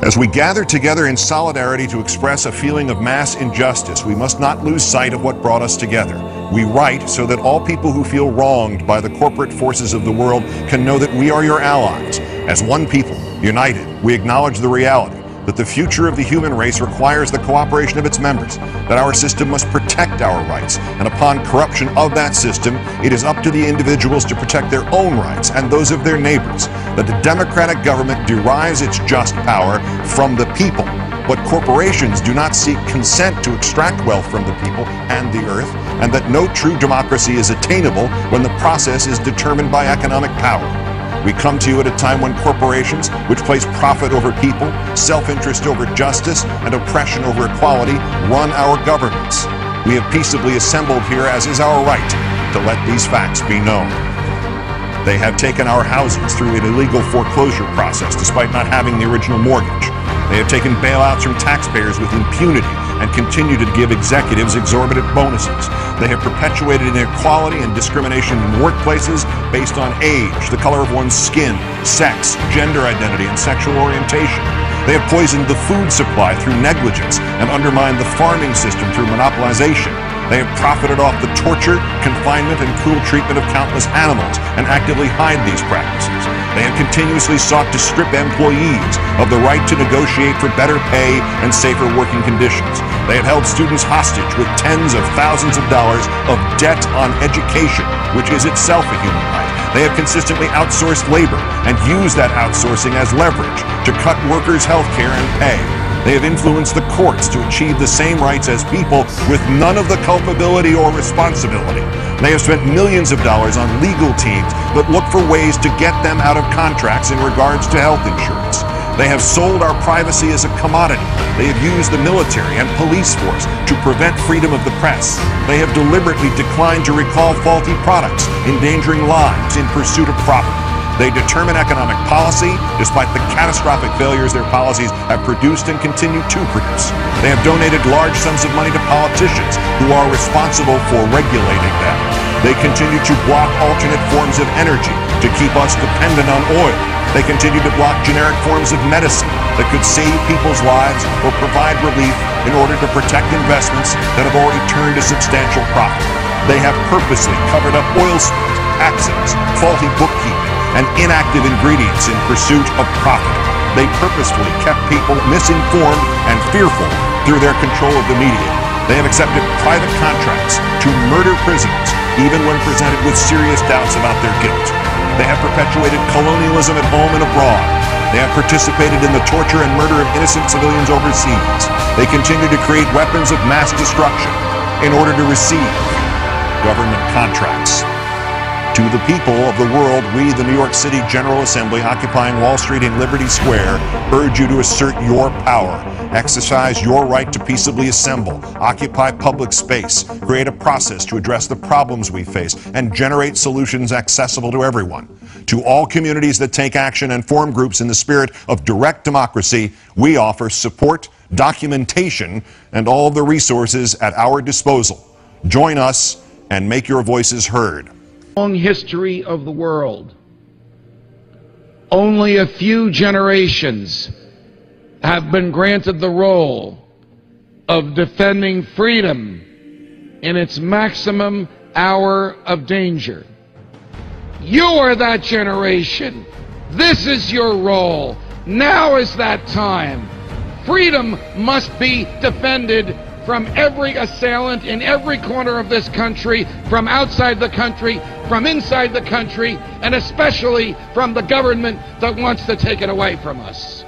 As we gather together in solidarity to express a feeling of mass injustice, we must not lose sight of what brought us together. We write so that all people who feel wronged by the corporate forces of the world can know that we are your allies. As one people, united, we acknowledge the reality that the future of the human race requires the cooperation of its members, that our system must protect our rights, and upon corruption of that system, it is up to the individuals to protect their own rights and those of their neighbors, that the democratic government derives its just power from the people, but corporations do not seek consent to extract wealth from the people and the earth, and that no true democracy is attainable when the process is determined by economic power. We come to you at a time when corporations, which place profit over people, self-interest over justice, and oppression over equality, run our governments. We have peaceably assembled here, as is our right, to let these facts be known. They have taken our houses through an illegal foreclosure process despite not having the original mortgage. They have taken bailouts from taxpayers with impunity and continue to give executives exorbitant bonuses. They have perpetuated inequality and discrimination in workplaces based on age, the color of one's skin, sex, gender identity, and sexual orientation. They have poisoned the food supply through negligence and undermined the farming system through monopolization. They have profited off the torture, confinement, and cruel treatment of countless animals and actively hide these practices. They have continuously sought to strip employees of the right to negotiate for better pay and safer working conditions. They have held students hostage with tens of thousands of dollars of debt on education, which is itself a human right. They have consistently outsourced labor and used that outsourcing as leverage to cut workers' health care and pay. They have influenced the courts to achieve the same rights as people with none of the culpability or responsibility. They have spent millions of dollars on legal teams that look for ways to get them out of contracts in regards to health insurance. They have sold our privacy as a commodity. They have used the military and police force to prevent freedom of the press. They have deliberately declined to recall faulty products, endangering lives in pursuit of profit. They determine economic policy despite the catastrophic failures their policies have produced and continue to produce. They have donated large sums of money to politicians who are responsible for regulating them. They continue to block alternate forms of energy to keep us dependent on oil. They continue to block generic forms of medicine that could save people's lives or provide relief in order to protect investments that have already turned a substantial profit. They have purposely covered up oil spills, accidents, faulty bookkeeping, and inactive ingredients in pursuit of profit. They purposefully kept people misinformed and fearful through their control of the media. They have accepted private contracts to murder prisoners, even when presented with serious doubts about their guilt. They have perpetuated colonialism at home and abroad. They have participated in the torture and murder of innocent civilians overseas. They continue to create weapons of mass destruction in order to receive government contracts. To the people of the world, we, the New York City General Assembly, occupying Wall Street and Liberty Square, urge you to assert your power, exercise your right to peaceably assemble, occupy public space, create a process to address the problems we face, and generate solutions accessible to everyone. To all communities that take action and form groups in the spirit of direct democracy, we offer support, documentation, and all the resources at our disposal. Join us and make your voices heard. Long history of the world, only a few generations have been granted the role of defending freedom in its maximum hour of danger. You are that generation. This is your role. Now is that time. Freedom must be defended from every assailant in every corner of this country, from outside the country, from inside the country, and especially from the government that wants to take it away from us.